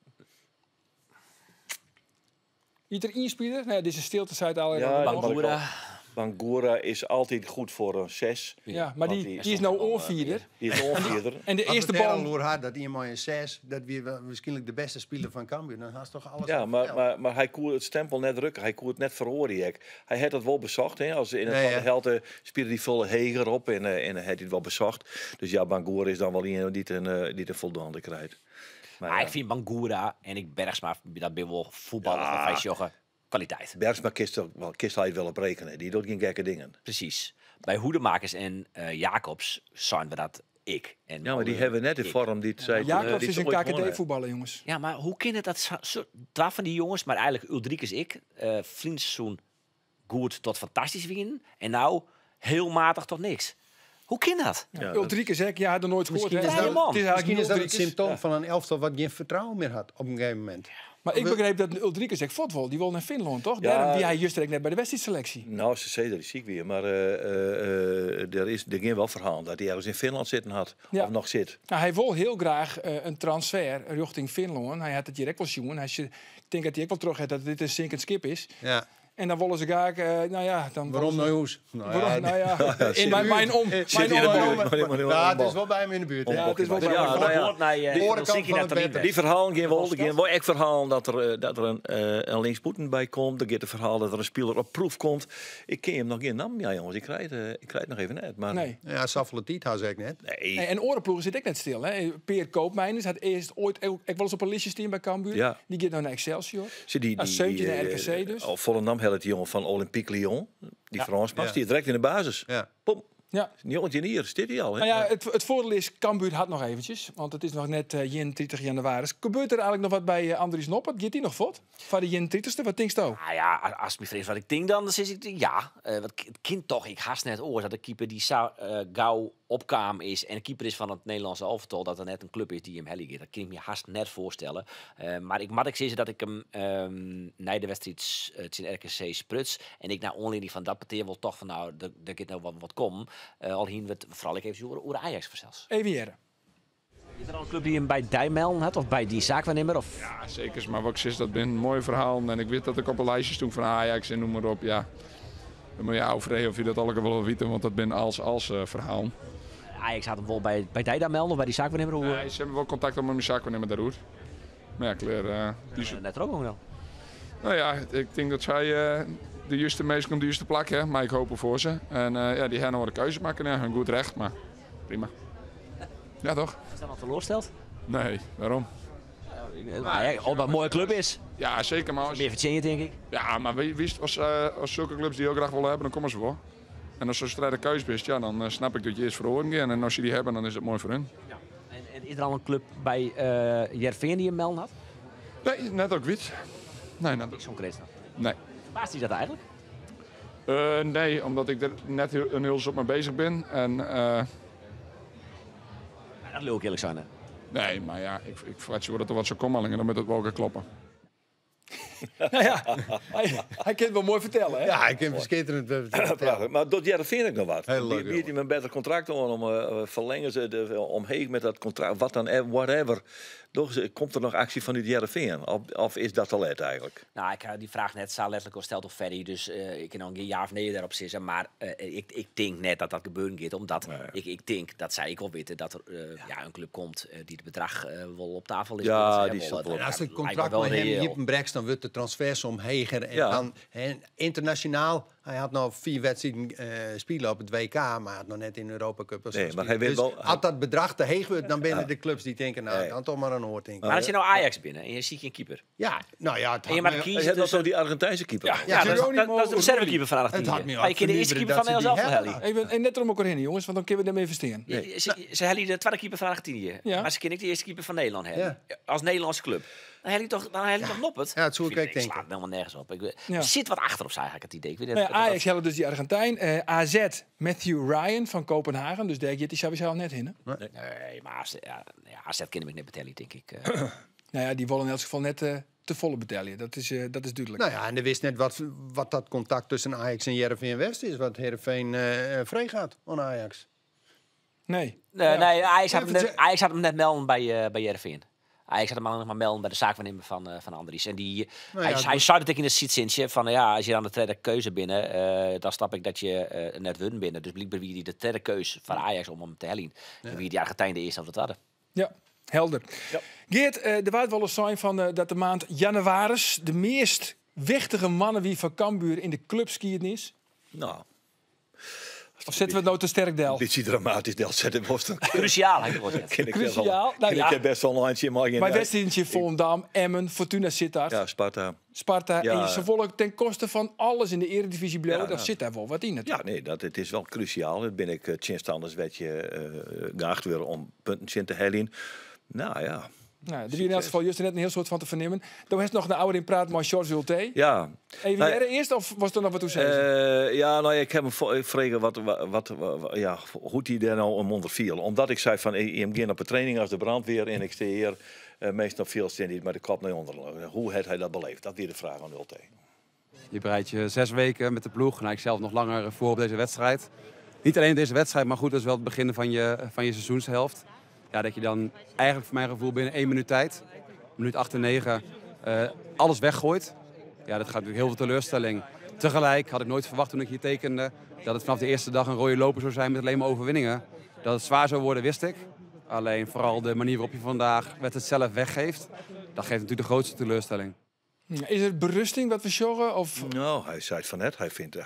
Ieder speler? Nee, deze stilte zei het al. Ja, Bangura. Bangura is altijd goed voor een 6. Ja, maar Want die is nou onvierder. Die is onvierder. En de Als eerste het bal... Loer had dat iemand een 6, dat we waarschijnlijk de beste speler van Cambuur, dan had toch alles. Ja, maar hij kon het stempel net drukken. Hij kon het net verhoren. Hij had het wel bezocht. Hè. Als in het Nee, van de ja. helte speelde hij volle heger op en hij had het wel bezocht. Dus ja, Bangura is dan wel iemand die een voldoende krijgt. Maar Ik vind Bangura en ik Bergsma, dat ben wel voetballers van Vijsjoggen. Kwaliteit. Bergsma kist hij wel op rekenen. Die doet geen gekke dingen. Precies. Bij Hoedemakers en Jacobs zijn we dat ik. En Ja, maar die hebben net de vorm die het zei. Jacobs die is een ooit gewonnen. KKD-voetballer, jongens. Ja, maar hoe kan het dat twaalf van die jongens, maar eigenlijk Ulrikes ik, Vlienszoen goed tot fantastisch winnen en nou heel matig tot niks. Hoe kan dat? Ja, Ulrike zeg, ja, had er nooit gehoord. Misschien hè? is dat, Het is misschien is dat het Ulrikes. symptoom van een elftal wat geen vertrouwen meer had op een gegeven moment. Maar ik begreep dat Ulrike zegt voetbal. Die wil naar Finland, toch? Ja. Daarom die hij juist direct net bij de wedstrijdselectie. Nou, ze zei dat is ziek weer. Maar er ging wel verhaal dat hij ergens in Finland zitten had. Ja. Of nog zit. Nou, hij wil heel graag een transfer richting Finland. Hij had het direct wel zien. Ik denk dat hij ook wel terug heeft dat dit een zinkend schip is. Ja. En dan willen ze graag, nou ja... Dan Waarom willen nou ze- hoes? Waarom? Nou ja, in de mijn om. buurt. Mijn in de om. buurt. Maar Ja, het is wel bij hem in de buurt. hè? Ja, het is wel bij Ja, mij. nou ja. Hoort naar je Voorkant Helsinki van naar het bed. Torino. Die verhalen gaan wel. Er gaan wel echt verhalen dat er een linkspoeten bij komt. Er gaat een verhaal dat er een speler op proef komt. Ik ken hem nog geen naam. Ja, jongens, ik krijg het nog even net. Maar Nee. Ja, Saffeletiet had ik net. nee. Nee, en Orenploegen zit ik net stil. Hè. Peer Koopmeiners had eerst ooit ook wel eens op een listje staan bij Cambuur. Ja. Die gaat nou naar Excelsior. Zie die, Nou, 17 naar RKC dus. Op Volendam had het die jongen van Olympique Lyon. Die Fransman. Ja. Die is direct in de basis. Ja. Pom. Ja. Die jongetje hier, zit hij al. Hè? Nou ja, het voordeel is, Cambuur had nog eventjes. Want het is nog net 31 januari. Gebeurt er eigenlijk nog wat bij Andries Noppert? Gaat die nog vod? Van de 31ste, wat denkst je? Nou ja, als me vrees wat ik denk dan is ik ja. Wat het kind toch, ik haast net oor dat de keeper die gauw opkwam is en de keeper is van het Nederlandse elftal dat er net een club is die hem helligeert. Dat kan ik me haast net voorstellen. Maar ik zeggen dat ik hem na de wedstrijd in RKC spruts en ik naar aanleiding van dat partij wel toch van nou, er gaat nou wat komen. Al hier we vooral ik even over Ajax voor zelfs. Even hier. Is er al een club die hem bij Dijmelden had of bij die zaakwaarnemer? Of? Ja, zeker. Maar wat ik zeg, dat ben een mooi verhaal. En ik weet dat ik op een lijstje stond van Ajax en noem maar op. Ja, dan moet je overreden of je dat allemaal wel weten, want dat ben als verhaal. Ajax had hem wel bij Dijmelden of bij die zaakwaarnemer? Hoe, Nee, ze hebben wel contact met mijn zaakwaarnemer daarover. Maar ja, klaar. net er ook nog wel. Nou ja, ik denk dat zij de juiste meest op de juiste plek hebben, maar ik hoop er voor ze. En ja, die gaan nog wat de keuze maken. Ja, een goed recht, maar prima. Ja, toch? Is dat nog teleurgesteld? Nee, waarom? Omdat het een mooie club is. Ja, zeker. Maar Meer verdien denk ik. ja, maar wie als zulke clubs die heel graag willen hebben, dan komen ze voor. En als je strijd de keus bent, ja, dan snap ik dat je eerst verhoren gaat. En als je die hebben, dan is het mooi voor hun. En is er al een club bij Jervin die hem melden had? Nee, net ook wit. Nee, net ook. Niks concreets nog. Nee. Verbaast hij dat eigenlijk? Nee, omdat ik er net een heel op mee bezig ben. En Dat wil ik eerlijk zijn. Hè. nee, maar ja, ik verwacht je dat er wat zou komen en dan moet het wel gaan kloppen. Nou ja, hij kan het wel mooi vertellen, hè? Ja, ik heb verschitterend Prachtig. Maar dat jaar vind ik nog wat. Heel leuk, Biedt hij me een beter contract aan om verlengen ze omheen met dat contract. Wat dan, whatever. Toch, komt er nog actie van die Jereveen? Of is dat al het eigenlijk? Nou, ik had die vraag net zo letterlijk al steld op Ferry. Dus ik kan nog een ja of nee daarop zitten. Maar ik denk net dat dat gebeuren gaat. Omdat ik denk, dat zij ik wel weten, dat er een club komt die het bedrag wel op tafel is. Ja, Dat die is zal wel. En als het lijkt me contract wel met hem reëel. niet brekt, dan wordt de transfersom heger. En Ja. dan internationaal. Hij had nou 4 wedstrijden spelen op het WK, maar hij had nog net in de Europa Cup. of zo Nee, maar spelen. hij weet Dus wel- als dat bedrag te heeg wordt, dan binnen de clubs die denken, nou, dan toch maar een oor denken. Maar als je nou Ajax binnen en je ziet geen keeper. Ja, nou ja, het En je had mag me- Hij kiezen had nog tussen... zo die Argentijnse keeper. Ja, Ja, dat is Geronimo de reservekeeper van Het had 18 me jaar. Maar je kent de eerste keeper van dat ze Nederland zelf die wel, hebben. Helly. En net erom ook heen, jongens, want dan kunnen we hem even verstaan. Ze hellen de tweede keeper van Argentinië. Ja. Maar ze kennen de eerste keeper van Nederland hebben. Ja. Als Nederlandse club. Dan hel je toch Noppert? Ja, het zou ik ook Ik denken. slaat helemaal nergens op. Er Ja. zit wat achter op zijn eigenlijk het idee. Ik weet Nou niet ja, of dat- Ajax helpt dus die Argentijn. AZ, Matthew Ryan van Kopenhagen. Dus daar gaat die sowieso al net in. Hè? Nee, maar AZ ken ik net betalen, denk ik. Nou ja, die willen in elk geval net te volle betalen. Dat is duidelijk. Nou ja, en er wist net wat dat contact tussen Ajax en Heerenveen West is. Wat Heerenveen vrij gaat aan Ajax. Nee. Nee, Ajax had Even hem net melden bij Jervin. Ik zat hem al nog maar melden bij de zaakwaarnemer van Andries. En hij ja, zei dat ik in de zintje van als je dan de tweede keuze binnen, dan snap ik dat je net win binnen. Dus blijkbaar wie die de tweede keuze van Ajax om hem te hellen. En wie die Argentijn de eerste of dat hadden. Ja, helder. Ja. Geert, er was wel eens zijn van dat de maand januari de meest wichtige mannen wie van Cambuur in de clubskiernis. Nou, Of zetten we het nou te sterk del? een beetje dramatisch deel zetten was dan. Cruciaal, hij wordt het. Cruciaal. Nou ja. Ik heb best wel een handje, maar Mijn wedstrijdje Volendam, Emmen, Fortuna Sittard, Ja, Sparta. Sparta. Ja. En ze volgen ten koste van alles in de Eredivisie below. Ja, Daar ja. zit daar wel wat in. Ja, nee, het is wel cruciaal. Dat ben ik Chinstanders werd je geacht weer om punten te hellen. Nou ja. Nou, er is in elk geval juist net een heel soort van te vernemen. Dan heeft nog een ouder in praat met George Ulte. Ja. Even Nou, jij eerst of was er nog wat toe zeggen? Ja, nou, ik heb hem vragen hoe hij daar nou om onder viel. Omdat ik zei van, ik begin op een training als de brandweer en ik sta hier meestal veel niet met de kop naar onder. Hoe heeft hij dat beleefd? Dat weer de vraag aan Ulte. Je bereidt je 6 weken met de ploeg. Nou, ik zelf nog langer voor op deze wedstrijd. Niet alleen deze wedstrijd, maar goed, dat is wel het begin van je seizoenshelft. Ja, dat je dan eigenlijk voor mijn gevoel binnen 1 minuut tijd, minuut 8 en 9, alles weggooit. Ja, dat gaat natuurlijk heel veel teleurstelling. Tegelijk had ik nooit verwacht toen ik hier tekende dat het vanaf de eerste dag een rode loper zou zijn met alleen maar overwinningen. Dat het zwaar zou worden, wist ik. Alleen vooral de manier waarop je vandaag het zelf weggeeft, dat geeft natuurlijk de grootste teleurstelling. Is het berusting wat we zorgen? Of... Nou, hij zei het van net. Hij vindt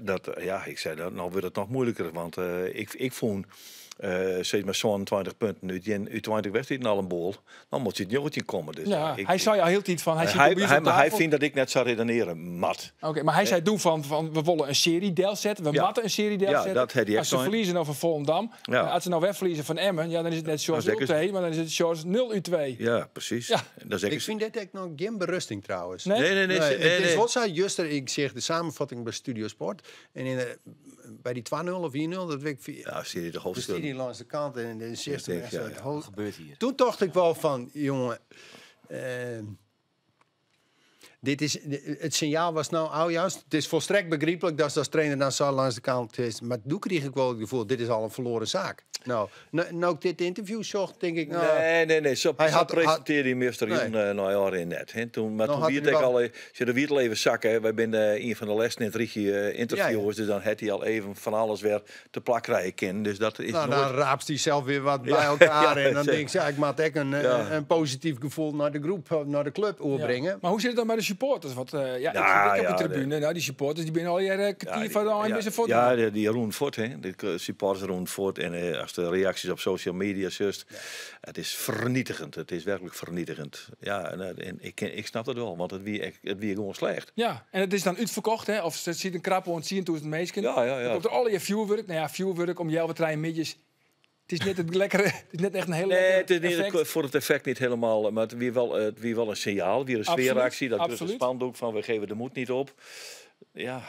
dat, ja, ik zei dat, nou wordt het nog moeilijker. Want ik vond, zeg maar 27 punten uit 20 wedstrijden al een bol. Dan moet je het jongetje komen. Dus, Ja, hij zei al heel iets van. Hij vindt dat ik net zou redeneren, mat. Oké, maar hij zei toen van we willen een serie deel zetten. We matten een serie deel zetten. Dat had hij als ze echt verliezen over Volendam. Ja. Als ze nou wegverliezen van Emmen, ja, dan is het net George U2, maar dan is het George 0-2. Ja, precies. Ja. Dat Ik vind dit echt nog geen berusting trouwens. Nee? Nee. Het is wat zei Juster, ik zeg de samenvatting bij Studio Sport. En bij die 2-0 of 4-0, dat weet ik. Ja, zie je de Dus hoofdstuk. die langs de kant en de 60 Ik denk, ja. Wat gebeurt hier? Toen dacht ik wel van, jongen, dit is, het signaal was nou juist. Het is volstrekt begrijpelijk dat ze als trainer dan zo langs de kant is. Maar toen kreeg ik wel het gevoel, dit is al een verloren zaak. Nou ik dit interview zocht, denk ik, nou... Nee. Zo presenteerde hij meester nou in net. Maar toen wie het al, je de wiet even zakken. Wij zijn een van de lessen in het rietje interviewers. Dus dan had hij al even van alles weer te plak krijgen kennen. Dus dat is nou, nooit... dan raapt hij zelf weer wat bij elkaar. Ja, en dan zeker. denk ik, ja, ik moet echt een positief gevoel naar de groep, naar de club overbrengen. Maar hoe zit het dan bij de supporters? Want ik zit op de tribune. Nou, die supporters die binnen al jaren kwartier van de een foto. Ja, die Roen Voort, hè. De supporters Roen Voort. En als de reacties op social media zust, het is vernietigend. Het is werkelijk vernietigend. Ja, en ik snap het wel, want het wie gewoon slecht. Ja, en het is dan uitverkocht, hè? Of ze ziet een krappel en zien toen het meesken. Ja. Dan komt er alle je vuurwerk. Nou ja, vuurwerk om jou wat trein midjes. Het is net het lekkere. Het is net echt een heel lekker het is niet effect. voor het effect niet helemaal, maar het weer wel een signaal, weer een sfeerreactie. Dat is een absoluut. spandoek van we geven de moed niet op. Ja,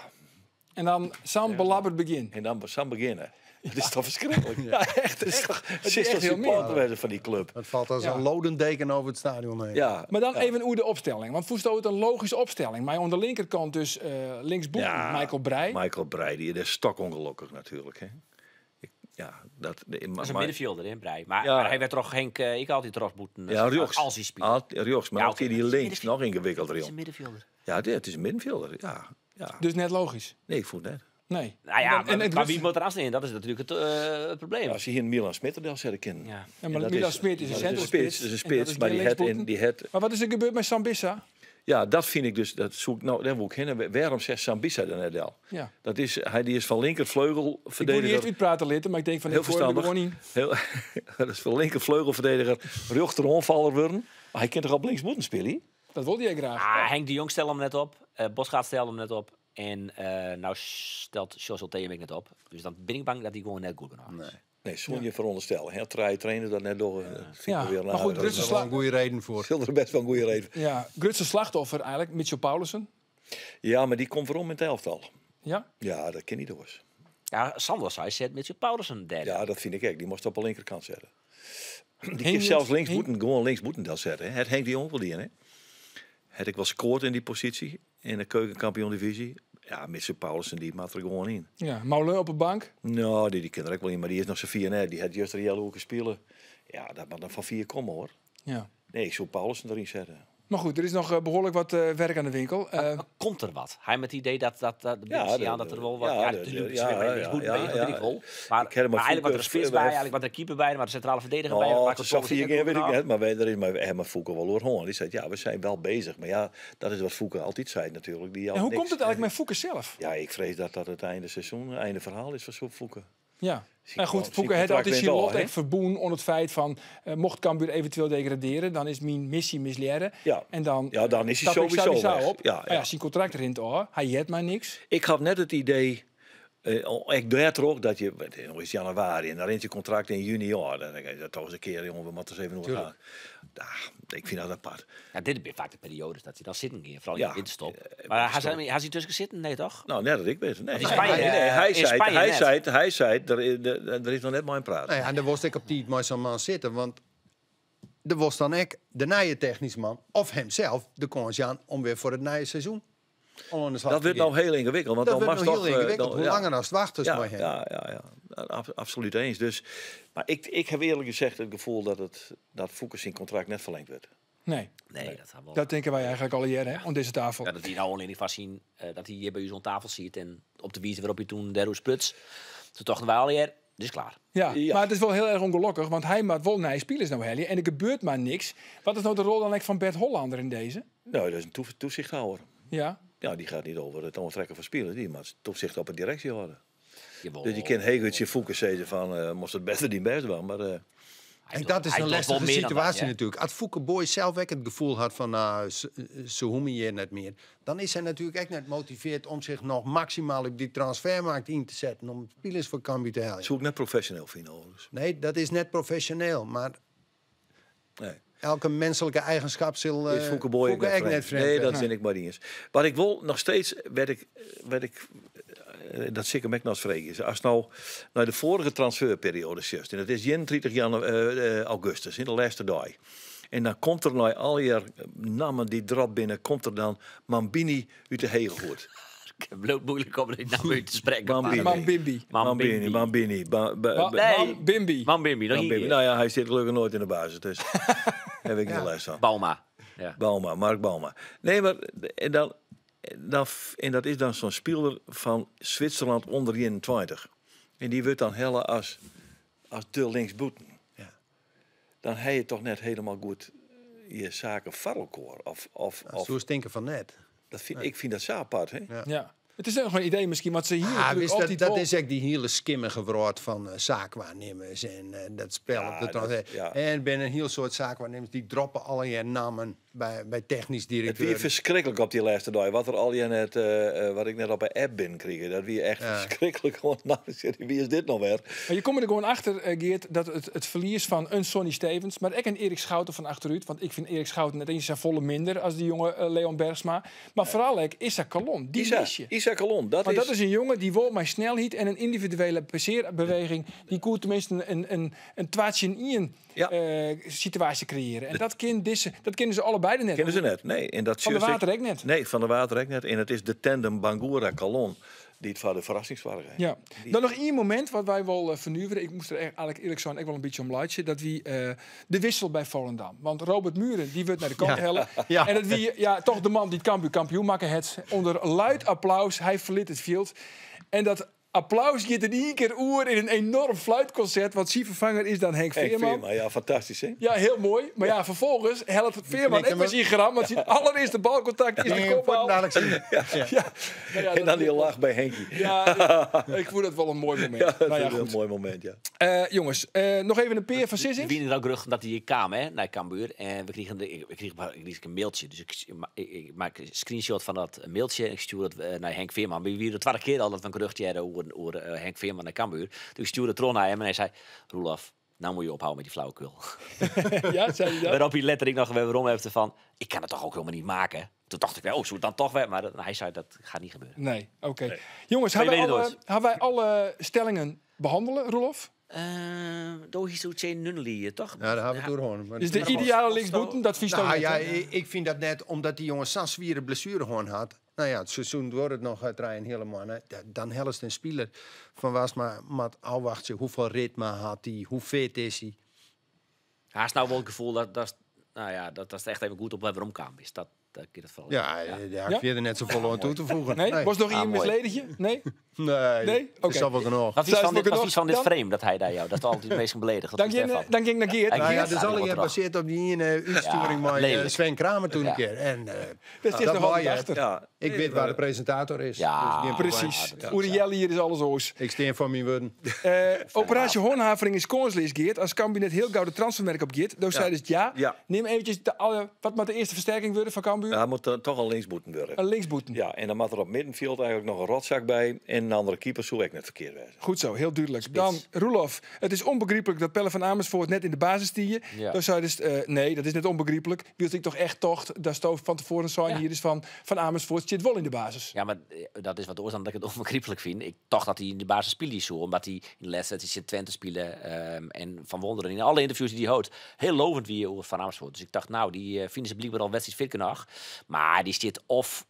En dan Sam belabberd begin. en dan Sam beginnen. Het is toch verschrikkelijk. Ja, echt. Het is toch is echt heel supporter van die club. Het valt als Ja. een lodendeken over het stadion heen. Ja. Maar dan even hoe de opstelling. Want Voest het een logische opstelling. Maar aan de linkerkant dus linksboek Michael Breij. Michael Breij, die is stokongelukkig natuurlijk. Hè. Dat Dat is een middenvelder in Breij. Maar Ja. hij werd toch Henk, ik altijd trosboeten Rjochts. als hij speelt. Rjochts, maar Ja, ook die oké, dat is links nog ingewikkelder. Het is joh. een middenvelder. Ja, het is een middenvelder. Ja. Dus net logisch. Nee, ik voel het net. Nee. Nou ja, En maar wie moet er afstaan? Dat is natuurlijk het probleem. Als je hier een Milan Smitterdel zet ik in. Ja. Ja, maar Milan Smit is een centrumspits. Dat is een En dat spits, is maar geen die het. Maar wat is er gebeurd met Sambissa? Ja, dat vind ik dus. Dat zoek nou, daar wil ik heen. Waarom zegt Sambisa dan net al? Ja. Dat is hij die is van linkervleugel Ik wil niet verdediger. eerst uitpraten litten, maar ik denk van Heel ik gooi hem er verstandig. gewoon in. Dat is van linkervleugelverdediger. Rjochter onvaller worden. Maar hij kent toch op links moeten spelen? Dat wilde jij graag. Henk de Jong stelde hem net op. Bosgaard stelde hem net op. En nou stelt Jos Ulte hem net op. Dus dan ben ik bang dat hij gewoon net goed genoeg is. Nee, zon je veronderstellen. Heel trainen dat net door. Ja, maar goed, Er is wel een goede reden voor. Zullen er best wel een goede reden. Ja, Grutse slachtoffer eigenlijk, Mitchell Paulussen. Ja, maar die komt waarom in het elftal? Ja? Ja, dat ken niet door. Ja, Sander zei, zet met je Paulussen derde. Ja, dat vind ik echt. Die moest op de linkerkant zetten. Die Henk kan zelfs Jong- gewoon links moeten dat zetten. Hè. Het Henk de Jong wel die, hè. Had ik wel scoort in die positie in de keukenkampioen-divisie. Ja, Mitchell Paulussen die maakt er gewoon in. Ja, Moulin op de bank. Nou, die kent er ook wel in, maar die is nog z'n 4 net. Die had juist de hele hoeken spelen. Ja, dat mag dan van 4 komen hoor. Ja. Nee, ik zou Paulussen erin zetten. Maar goed, er is nog behoorlijk wat werk aan de winkel. Maar komt er wat? Hij met het idee dat er wel wat... Maar eigenlijk wat er spits bij, eigenlijk wat er keeper bij, maar de centrale verdediger bij. Dat zag 4 keer, weet ik niet. Maar wij erin, maar Fouke wel hoor. Die zei, ja, we zijn wel bezig. Maar ja, dat is wat Fouke altijd zei natuurlijk. En hoe komt het eigenlijk met Fouke zelf? Ja, ik vrees dat het einde seizoen, einde verhaal is voor Fouke. Ja. En goed, Fouke heeft altijd Charlotte echt verboen onder het feit van mocht Cambuur eventueel degraderen, dan is mijn missie misleren. Ja. En dan, dan is hij sowieso weg. Op. Ja, zijn contract erin te hij heeft maar niks. Ik had net het idee, ik doe het er ook dat je, het is januari en dan rent je contract in juni. Ja, dan denk je toch eens een keer, jongen, we moeten eens even nog gaan. Ik vind dat apart. Ja, dit is vaak de periode dat hij dan zitten ging, vooral in de winterstop. Maar hij is tussen zitten? Nee, toch? Nou, net dat ik weet. Nee. Hij zei, er is nog net maar een praat. Nee, en dan was ik op die maar zo'n man zitten, want er was dan ook de nieuwe technisch man, of hemzelf, de kans aan om weer voor het nieuwe seizoen. Dat wordt nou heel ingewikkeld. Want dat dan wordt nog heel ingewikkeld. Hoe langer dan het wachten is maar heen. Ja. Absoluut eens. Dus, maar ik heb eerlijk gezegd het gevoel dat Fouke zijn contract net verlengd werd. Nee, dat denken wij eigenlijk al hier, hè, aan deze tafel. Ja, dat hij nou alleen niet vast zien dat hij hier bij u zo'n tafel ziet en op de wijze waarop je toen de Sputs, toen toch wij al hier, dus klaar. Ja, maar het is wel heel erg ongelukkig, want hij maakt wel naar spelers nou helien en er gebeurt maar niks. Wat is nou de rol dan van Bert Hollander in deze? Nou, dat is een toezichthouder. Ja. Ja, die gaat niet over het onttrekken van spelers, die maar toezicht op een directie houden. Jawel. Dus je kan heel goed je Fouke zeggen van, moest het beter niet best doen, maar... En dat is een lastige situatie natuurlijk. Als Fouke Boy zelf ook het gevoel had van, ze hoemen je net meer. Dan is hij natuurlijk echt net motiveerd om zich nog maximaal op die transfermarkt in te zetten. Om spelers voor Cambuur te halen. Dat is ook net professioneel vinden overigens. Nee, dat is net professioneel. Maar nee. Elke menselijke eigenschap zal is Fouke Boy echt net vreemd. Nee, dat vind ik maar niet eens. Wat ik wil, nog steeds werd ik dat zeker met als vreemd is. Als nou naar de vorige transferperiode zit, en dat is 31 augustus, in de laatste dag. En dan komt er nou al je namen die drop binnen, komt er dan Mambini uit de Hegelgoed. Ik heb het moeilijk om die naam uit te spreken. Mambimbi. Mambimbi. Nou ja, hij zit gelukkig nooit in de basis, dus heb ik niet les van. Bauma. Ja. Mark Bauma. Nee, maar en dat is dan zo'n speler van Zwitserland onder 21. En die wordt dan helle als de linksboeten. Ja. Dan heb je toch net helemaal goed je zaken varrelkoor. Of zo stinken van net. Ik vind dat zo apart, hè? Ja. Het is nog een idee misschien, wat ze hier natuurlijk altijd dat is echt die hele skimmige woord van zaakwaarnemers en dat spel op de transfer. En ben een heel soort zaakwaarnemers die droppen al je namen bij technisch directeur. Het weer verschrikkelijk op die laatste dag. Wat er al je net, wat ik net op een app binnenkreeg, dat weer echt verschrikkelijk. Gewoon, wie is dit nou weer? Maar je komt er gewoon achter, Geert, dat het verlies van een Sonny Stevens, maar ik en Erik Schouten van achteruit, want ik vind Erik Schouten net eens volle minder als die jonge Leon Bergsma. Maar vooral Issa Kalon, die mis je. Issa Kalon, dat is een jongen die wil mijn snelheid en een individuele passeerbeweging, die koert tenminste een twaatje in situatie creëren. En dat kennen ze allebei net. Kennen ze net, nee. En dat van de Waterrek net. Nee, van de Waterrek net. En het is de tandem Bangura-Kalon die het voor de verrassingswaardigheid. Ja. Dan nog één moment wat wij wel vernuiveren. Ik moest er eigenlijk eerlijk zijn, ik wel een beetje om luidje. Dat wie de wissel bij Volendam. Want Robert Muren, die wordt naar de kant hellen. Ja. En dat wie toch de man die het kampioen maken het. Onder luid applaus. Hij verliet het veld. En dat applaus gaat in één keer oer in een enorm fluitconcert. Want zijn vervanger is dan Henk Veerman. Ja, fantastisch, hè? Ja, heel mooi. Maar vervolgens helpt Veerman echt met zijn gram. Want zijn allereerste balcontact is de kopbal. En dan die lach bij Henkie. Ja, ik vond het wel een mooi moment. Ja, dat is een mooi moment, ja. Jongens, nog even een peer van Sissing. We weten ook gerucht dat hij kwam naar Cambuur. En we kregen een mailtje. Dus ik maak een screenshot van dat mailtje. En ik stuur het naar Henk Veerman. We weten de tweede keer al dat we een geruchtje hadden over Henk Veerman naar Cambuur. Dus ik stuurde het naar hem en hij zei: Roelof, nou moet je ophouden met die flauwekul. Ja, zei hij dat? Waarop hij letterlijk nog waarom heeft van: ik kan het toch ook helemaal niet maken. Toen dacht ik, zo dan toch weer. Maar hij zei, dat gaat niet gebeuren. Nee, oké. Nee. Jongens, hebben wij alle stellingen behandelen, Roelof? Dohisu Nunnely, toch? Ja, daar hebben we het doorhoorn. Dus de ideale linksboeten, dat vies toch niet? Ik vind dat net, omdat die jongen zo'n zwieren blessure gewoon had. Nou ja, het seizoen wordt het nog uitrijden helemaal. Hè. Dan helst een speler van was maar afwachten hoeveel ritme had hij, hoe fit is hij. Hij is nou wel het gevoel dat nou ja, dat is echt even goed op waarom kwam is. Dat keer het vooral. Ja, daar heb je er net zo vol aan toe te voegen. Nee? Was nog iemand misledigje? Nee? Nee, Oké. is al wel genoeg. Wat is van dit Dan- frame dat hij daar jou? Dat is altijd het meest beledigd. Dan ging ik naar Geert. Nou ja, Geert dat is al staat er gebaseerd op die uitsturing met lelijk. Sven Kramer toen Ja. een keer. En Dat is dat nog altijd mooi, hè. achter. Ja, Ik weet waar de presentator is. Ja, Dus die Precies. Ja, Uriel hier is alles oos. ik steen voor mijn woorden. Operatie Hoornhavering is kanslees, Geert. Als Cambuur net heel gauw de transfermerk op Geert. Dan zei dus ja. Ja. Neem eventjes wat moet de eerste versterking worden van Cambuur? hij moet toch al linksboeten worden. Een linksboeten. Ja, en dan moet er op middenveld eigenlijk nog een rotzak bij. En een andere keeper zou ik net verkeerd wezen. Goed zo, heel duidelijk. Dan, Roelof. Het is onbegrijpelijk dat Pelle van Amersfoort net in de basis stier. Ja. Dan zei dus, nee, dat is net onbegrijpelijk. Wilt ik toch echt daar stoof van tevoren zijn hier is van Amersfoort zit wel in de basis. Ja, maar dat is wat de oorzaak dat ik het onbegrijpelijk vind. Ik dacht dat hij in de basis speelde zo, omdat hij in de wedstrijd in Twente spelen en Van Wonderen in alle interviews die hij houdt heel lovend wie over Van Amersfoort. Dus ik dacht, nou, die vinden ze blijkbaar al wedstrijd fit genoeg. Maar die zit of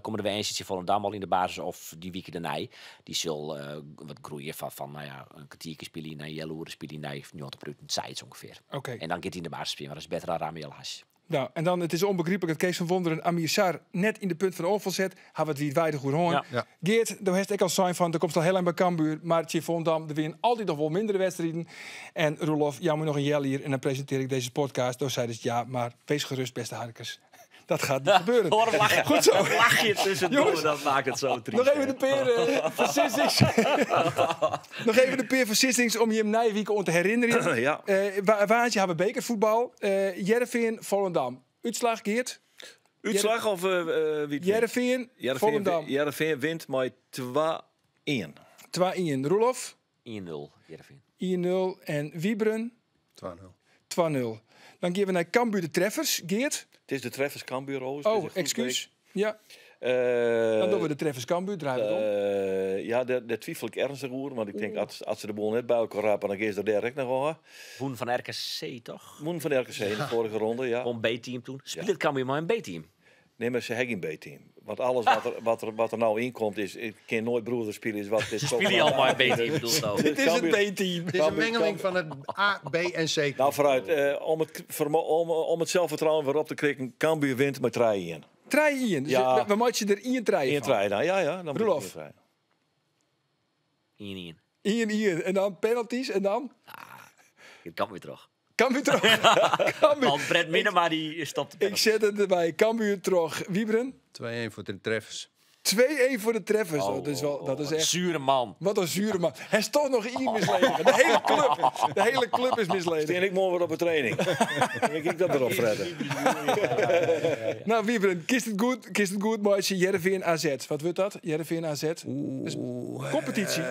komen de wijntjes van Volendam al in de basis of die week daarna. Die zal wat groeien van nou ja, een kwartiertje spelen naar Jelloeren spelen naar 90% sites ongeveer. Oké. En dan gaat hij in de basis spelen, maar dat is beter dan Ramiel Hash. Nou, en dan, het is onbegrijpelijk dat Kees van Wonderen Amir Sar net in de punt van de oorval zet. Hebben we het wie weinig goed horen. Ja. Ja. Geert, daar heeft ik al zijn van. Er komt al heel lang bij Cambuur. Maar Tje Volendam, er winnen altijd nog wel mindere wedstrijden. En Roelof, jou moet nog een jel hier. En dan presenteer ik deze podcast. Toen zei dus ja, maar wees gerust, beste harkers. Dat gaat niet gebeuren. Hoor hem lachen. Goed zo. Lach je tussendoor, Jongens, dat maakt het zo triest. Nog even de peer versistings. Nog even de peer versistings om je hem na week te herinneren. Ja. Waantje hebben bekervoetbal. Heerenveen, Volendam. Uitslag, Geert? Uitslag of wie? Heerenveen, Volendam. Heerenveen wint met 2-1. 2-1. Roelof? 1-0, Heerenveen. 1-0. En Wiebren? 2-0. 2-0. Dan gaan we naar Cambuur de treffers. Geert? Het is de Treffers Cambuur Roos. Oh, excuus. Ja. Dan doen we de treffers Cambuur. Draaien we om. Ja, daar twijfel ik ernstig over. Want ik denk, als ze de boel net bij elkaar rapen, dan gaan ze er direct nog wel. Woen van RKC, toch? Moen van RKC in de vorige ronde, ja. Gewoon B-team toen. Speelt het Cambuur maar een B-team. Nee, maar ze hebben geen B-team. Want alles wat er nou in komt is... Ik ken nooit broeders spelen. Is wat dit Spelen die allemaal een B-team, bedoel je nou? Het is een B-team. Het is een mengeling van het A, B en C. Nou, vooruit. Om het zelfvertrouwen weer op te krikken, Cambuur wint met 3-1. 3-1. Dus Ja. we moeten er 1 3 van. 1-3, nou ja. Dan Roelof. 1-3. 1-1. 1-1. En dan penalties. En dan Het kan weer terug. Cambuur terug. Cambuur. Want Brett Minema die stopt de Ik zet het erbij. Cambuur terug. Wiebren? 2-1 voor de treffers. 2-1 voor de treffers. Dat is echt... Zure man. Wat een zure man. Hij is toch nog iemand misleden. De hele club is misleden. En ik morgen weer op een training. Dan denk ik dat erop redden. Nou, Wiebren, kist het goed, maar als je Heerenveen AZ. Wat wordt dat? Heerenveen AZ. Dus competitie.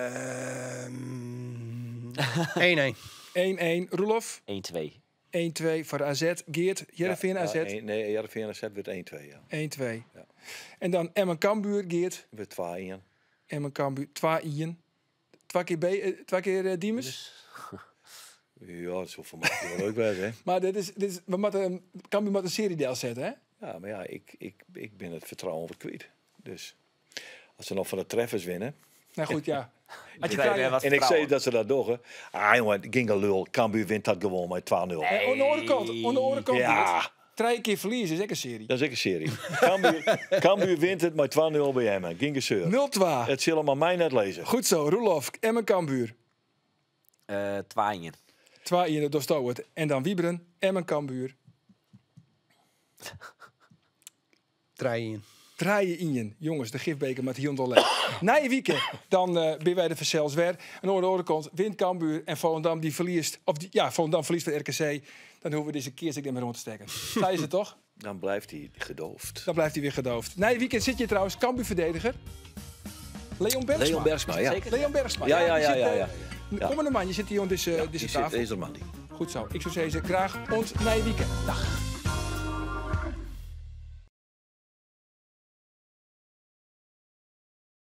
1-1. 1-1. Roelof? 1-2. 1-2 voor AZ. Geert, Heerenveen AZ. Nee, Heerenveen AZ wordt 1-2, ja. 1-2. En dan Emmen Cambuur, Geert. Wordt 2-1. Emmen Cambuur, 2-1. Twee keer Diemers. Ja, dat is voor mij wel leuk bij, hè. Maar we moeten Cambuur met een seriedeel zetten, hè? Ja, maar ja, ik ben het vertrouwen wat kwijt. Dus als ze nog van de treffers winnen... Nou goed, ja. Had je krijgt vrije- wat En ik vertrouwen. zei dat ze dat doen. Ah jongen, ging een lul. Cambuur wint dat gewoon met 2-0. Aan de andere kant. Ja. Geert. 3 keer verliezen is ook een serie. Dat is ook een serie. Cambuur wint het met 2-0 bij Emmen. Ging een zeur. 0-2. Het zullen maar mij net lezen. Goed zo, Roelof, Emmen Cambuur. 2-1. 2-1, dat stoot het. En dan Wiebren, Emmen Cambuur. 3-1. 3-1. Jongens, de gifbeker met Hyundai. Na je weekend, dan ben wij de verzels weer. En aan de andere kant wint Cambuur en Volendam die verliest. Volendam verliest van RKC. Dan hoeven we deze keer niet meer rond te steken. Zij is het toch? Dan blijft hij gedoofd. Dan blijft hij weer gedoofd. Na je weekend zit je trouwens Cambuur-verdediger. Leon Bergsma. Leon Bergsma, ja. Zeker? Leon Bergsma. Ja. Kom maar, man, je zit hier aan deze Die zit tafel. deze man die. Goed zo. Ik zou zeggen, graag ont na je weekend. Dag.